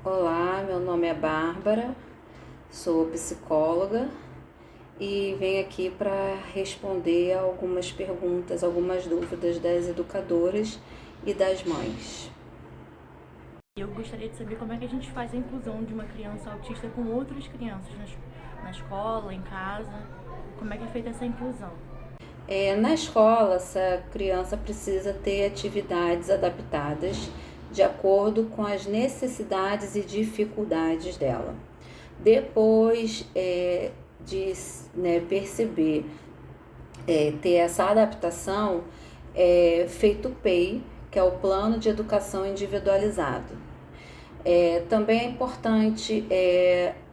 Olá, meu nome é Bárbara, sou psicóloga e venho aqui para responder a algumas perguntas, algumas dúvidas das educadoras e das mães. Eu gostaria de saber como é que a gente faz a inclusão de uma criança autista com outras crianças na escola, em casa. Como é que é feita essa inclusão? Na escola, essa criança precisa ter atividades adaptadas de acordo com as necessidades e dificuldades dela. Depois de perceber, ter essa adaptação, feito o PEI, que é o Plano de Educação Individualizado. Também é importante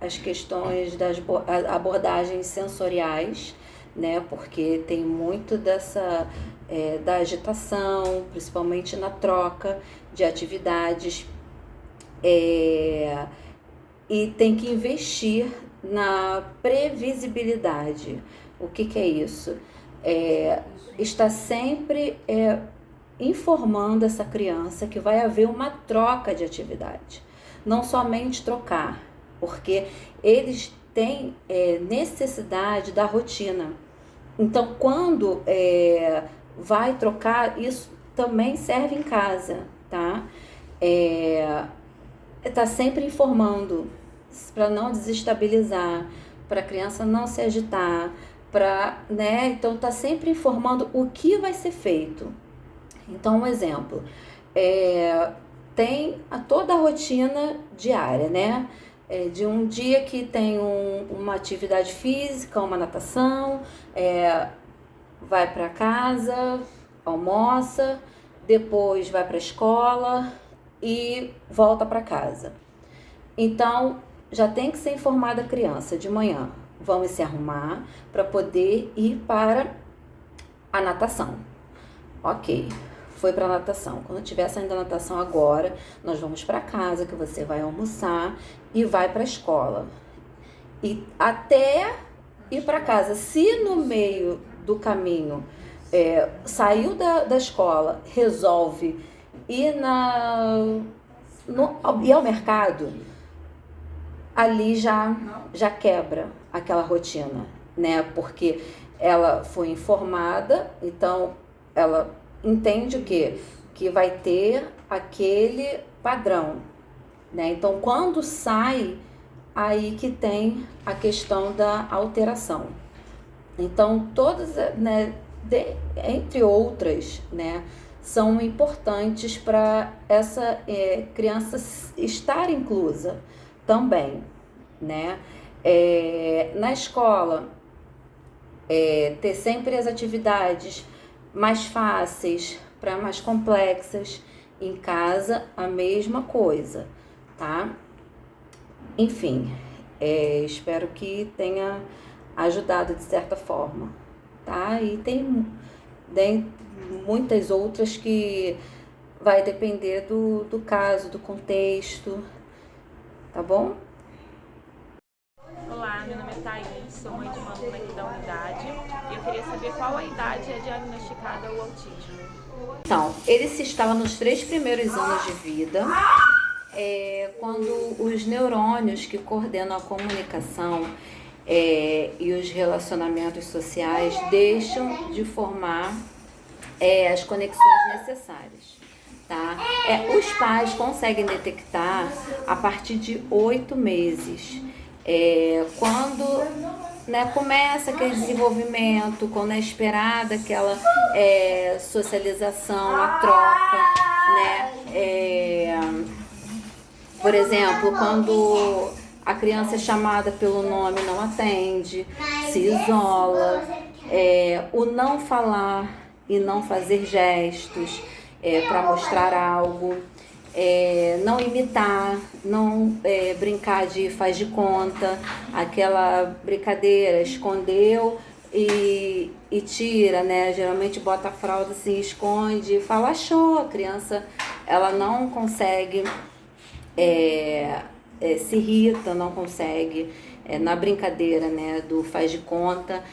as questões das abordagens sensoriais, né? Porque tem muito da agitação, principalmente na troca de atividades, e tem que investir na previsibilidade. O que é isso? Está sempre informando essa criança que vai haver uma troca de atividade, não somente trocar, porque eles têm necessidade da rotina. Então, quando vai trocar, isso também serve em casa, tá? Tá sempre informando para não desestabilizar, para a criança não se agitar, né? Então, tá sempre informando o que vai ser feito. Então, um exemplo, tem toda a rotina diária, né? De um dia que tem uma atividade física, uma natação, vai para casa, almoça, depois vai para a escola e volta para casa. Então, já tem que ser informada a criança de manhã. Vamos se arrumar para poder ir para a natação. Ok, foi para natação. Quando estiver saindo da natação agora, nós vamos para casa, que você vai almoçar e vai para a escola. E até ir para casa, se no meio do caminho saiu da escola, resolve ir ir ao mercado, ali já quebra aquela rotina, né? Porque ela foi informada, então ela entende o quê? Que vai ter aquele padrão, né? Então, quando sai, aí que tem a questão da alteração. Então, todas, né, entre outras, né, são importantes para essa criança estar inclusa também, né? Na escola, ter sempre as atividades mais fáceis para mais complexas. Em casa, a mesma coisa, tá? Enfim, espero que tenha ajudado de certa forma, tá? E tem muitas outras que vai depender do caso, do contexto, tá bom? Olá, meu nome é Thaís, sou mãe de uma aluna aqui da unidade e eu queria saber qual a idade é diagnosticada o autismo. Então, ele se instala nos 3 primeiros anos de vida, quando os neurônios que coordenam a comunicação e os relacionamentos sociais deixam de formar as conexões necessárias. Tá? Os pais conseguem detectar a partir de 8 meses, quando, né, começa aquele desenvolvimento, quando é esperada aquela socialização, a troca, né? Por exemplo, quando a criança é chamada pelo nome, não atende, se isola, o não falar e não fazer gestos para mostrar algo, não imitar, não brincar de faz de conta, aquela brincadeira, escondeu e tira, né? Geralmente bota a fralda assim, esconde, fala achou, a criança ela não consegue, se irrita, não consegue, na brincadeira, né, do faz de conta.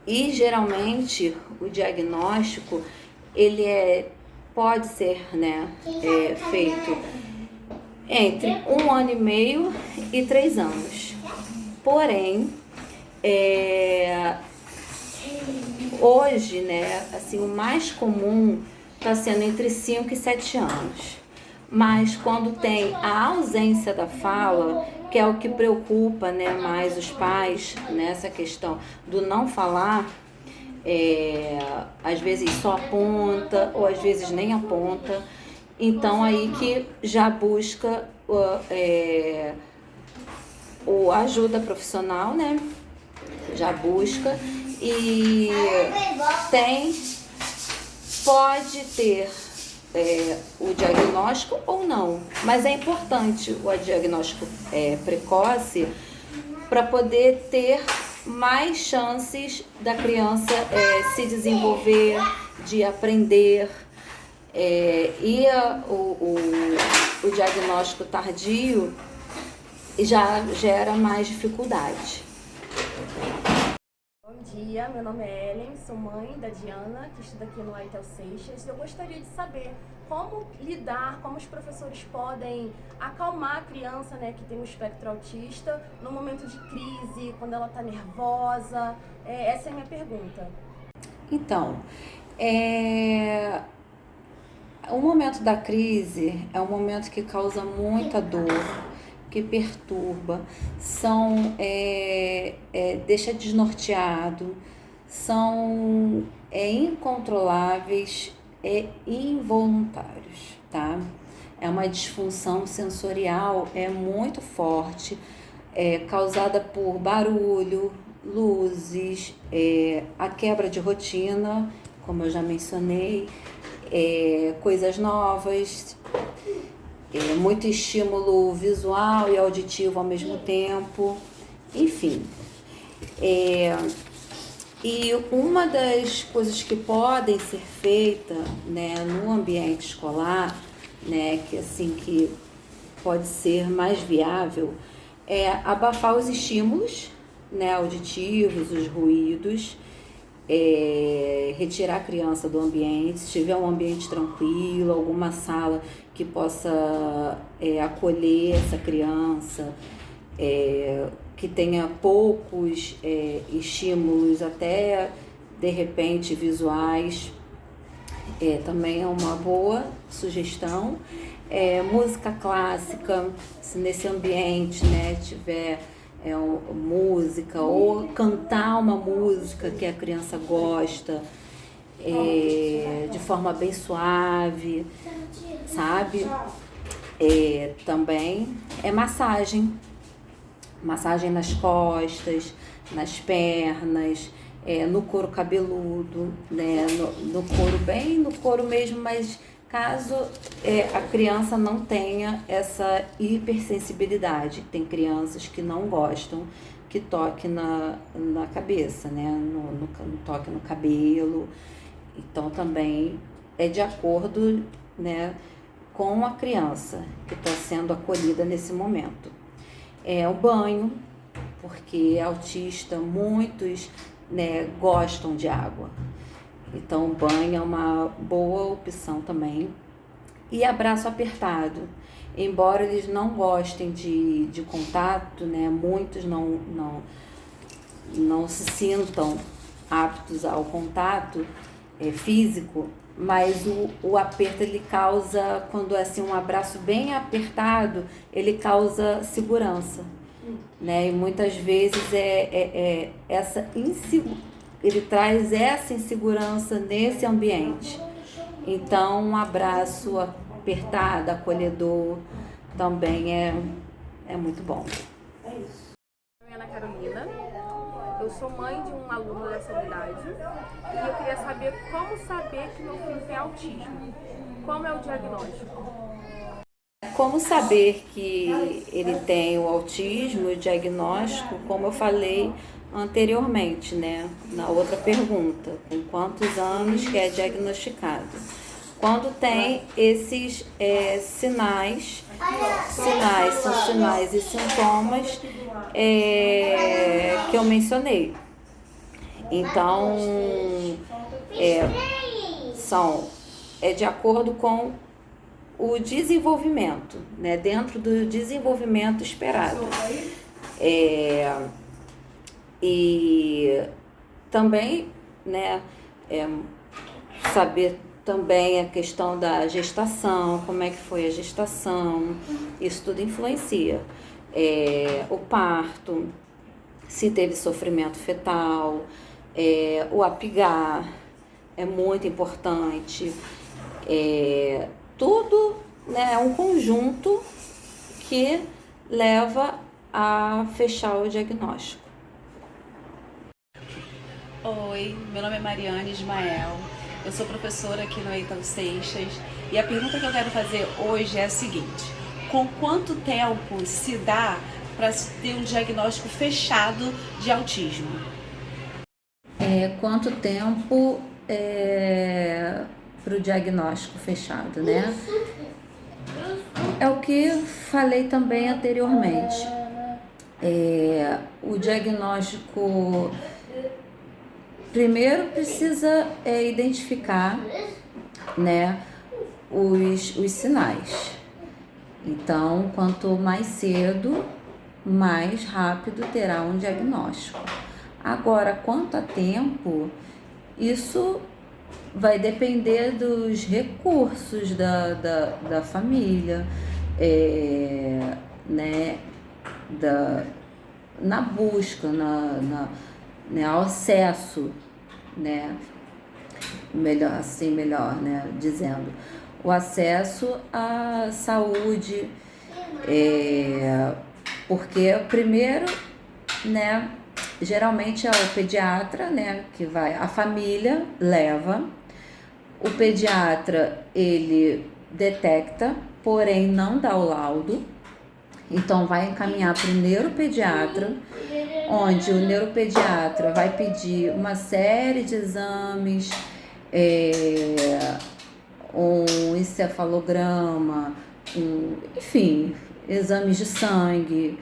E geralmente o diagnóstico ele é pode ser, né, feito entre 1 ano e meio e 3 anos. Porém, hoje, né, assim, o mais comum está sendo entre 5 e 7 anos. Mas quando tem a ausência da fala, que é o que preocupa, né, mais os pais, nessa questão do não falar, às vezes só aponta ou às vezes nem aponta, então aí que já busca o ajuda profissional, né? Já busca e pode ter o diagnóstico ou não, mas é importante o diagnóstico precoce para poder ter mais chances da criança se desenvolver, de aprender, e o diagnóstico tardio já gera mais dificuldade. Bom dia, meu nome é Ellen, sou mãe da Diana, que estuda aqui no Aitel Seixas. Eu gostaria de saber como lidar, como os professores podem acalmar a criança, né, que tem um espectro autista no momento de crise, quando ela está nervosa. Essa é a minha pergunta. Então, o momento da crise é um momento que causa muita dor, que perturba, deixa desnorteado, são incontroláveis e involuntários, tá? É uma disfunção sensorial muito forte, causada por barulho, luzes, a quebra de rotina, como eu já mencionei, coisas novas, muito estímulo visual e auditivo ao mesmo tempo, enfim. E uma das coisas que podem ser feitas, né, no ambiente escolar, né, que pode ser mais viável, é abafar os estímulos, né, auditivos, os ruídos, retirar a criança do ambiente, se tiver um ambiente tranquilo, alguma sala que possa acolher essa criança, que tenha poucos estímulos, até de repente visuais, também é uma boa sugestão. Música clássica, se nesse ambiente, né, tiver música, ou cantar uma música que a criança gosta, de forma bem suave, sabe? Também massagem nas costas, nas pernas, no couro cabeludo, né? No couro, bem no couro mesmo, mas caso a criança não tenha essa hipersensibilidade. Tem crianças que não gostam que toque na cabeça, né? No toque no cabelo. Então também é de acordo, né, com a criança que está sendo acolhida nesse momento. O banho, porque autista, muitos, né, gostam de água. Então, o banho é uma boa opção também. E abraço apertado. Embora eles não gostem de contato, né, muitos não se sintam aptos ao contato físico, mas o aperto, ele causa, quando é assim, um abraço bem apertado, ele causa segurança, né? E muitas vezes ele traz essa insegurança nesse ambiente. Então, um abraço apertado, acolhedor, também é muito bom. É isso. Meu nome é Ana Carolina, eu sou mãe de um aluno dessa unidade e eu queria saber como saber que meu filho tem autismo. Como é o diagnóstico? Como saber que ele tem o autismo, o diagnóstico, como eu falei anteriormente, né, na outra pergunta, com quantos anos que é diagnosticado. Quando tem esses sinais são sinais e sintomas que eu mencionei. Então, são é de acordo com o desenvolvimento, né? Dentro do desenvolvimento esperado. E também, né, saber também a questão da gestação, como é que foi a gestação, isso tudo influencia. O parto, se teve sofrimento fetal, o apigar é muito importante. Tudo, né, é um conjunto que leva a fechar o diagnóstico. Oi, meu nome é Mariane Ismael, eu sou professora aqui no Eital Seixas e a pergunta que eu quero fazer hoje é a seguinte: com quanto tempo se dá para ter um diagnóstico fechado de autismo? Quanto tempo para o diagnóstico fechado, né? É o que falei também anteriormente. O diagnóstico primeiro precisa identificar, né, os sinais. Então, quanto mais cedo, mais rápido terá um diagnóstico. Agora, quanto a tempo, isso vai depender dos recursos da família, né, na busca, né, ao acesso, né, melhor né, dizendo, o acesso à saúde, porque primeiro, né, geralmente é o pediatra, né, que vai, a família leva, o pediatra ele detecta, porém não dá o laudo, então vai encaminhar para o neuropediatra, onde o neuropediatra vai pedir uma série de exames, um encefalograma, enfim, exames de sangue,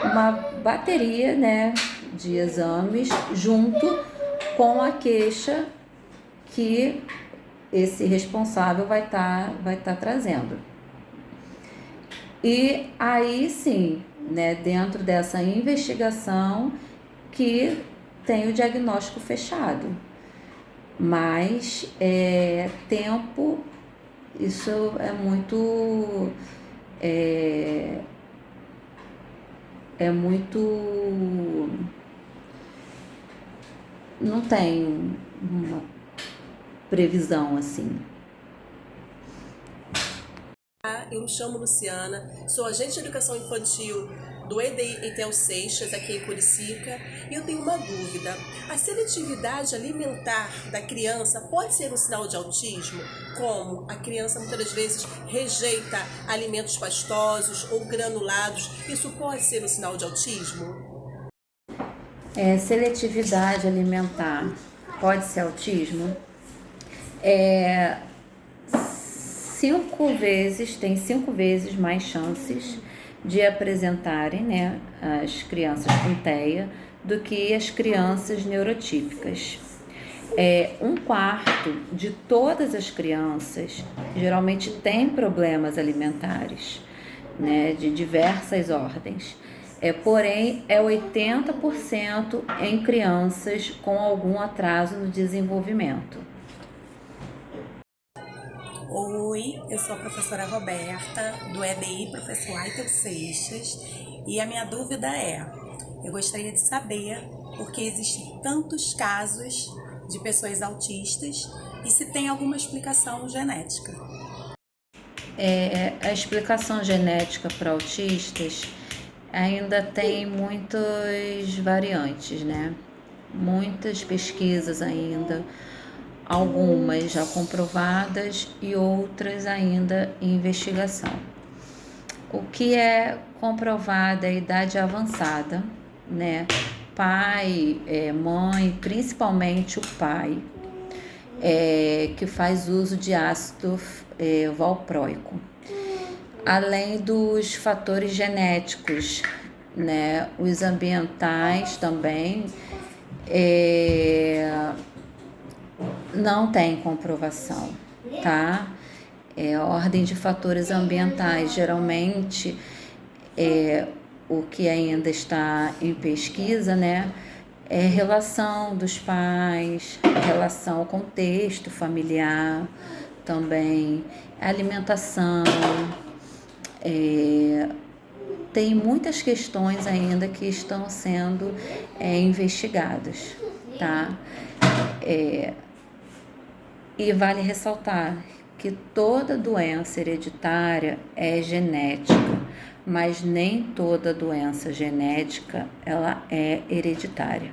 uma bateria, né, de exames junto com a queixa que esse responsável vai tá trazendo. E aí sim, né, dentro dessa investigação que tem o diagnóstico fechado. Mas tempo, isso é muito não tem uma previsão assim. Eu me chamo Luciana, sou agente de educação infantil do EDI Eitel Seixas, aqui em Curicica, e eu tenho uma dúvida. A seletividade alimentar da criança pode ser um sinal de autismo? Como a criança muitas das vezes rejeita alimentos pastosos ou granulados, isso pode ser um sinal de autismo? Seletividade alimentar pode ser autismo? Tem 5 vezes mais chances de apresentarem, né, as crianças com TEA do que as crianças neurotípicas. 1/4 de todas as crianças geralmente têm problemas alimentares, né, de diversas ordens. Porém, 80% em crianças com algum atraso no desenvolvimento. Oi, eu sou a professora Roberta, do EDI Professor Eitel Seixas, e a minha dúvida eu gostaria de saber por que existem tantos casos de pessoas autistas e se tem alguma explicação genética. A explicação genética para autistas ainda tem muitas variantes, né? Muitas pesquisas ainda, algumas já comprovadas e outras ainda em investigação. O que é comprovado é a idade avançada, né? Pai, mãe, principalmente o pai, que faz uso de ácido valproico. Além dos fatores genéticos, né? Os ambientais também, não tem comprovação, tá? A ordem de fatores ambientais, geralmente, o que ainda está em pesquisa, né? É relação dos pais, relação ao contexto familiar, também alimentação. Tem muitas questões ainda que estão sendo investigadas, tá? E vale ressaltar que toda doença hereditária é genética, mas nem toda doença genética ela é hereditária.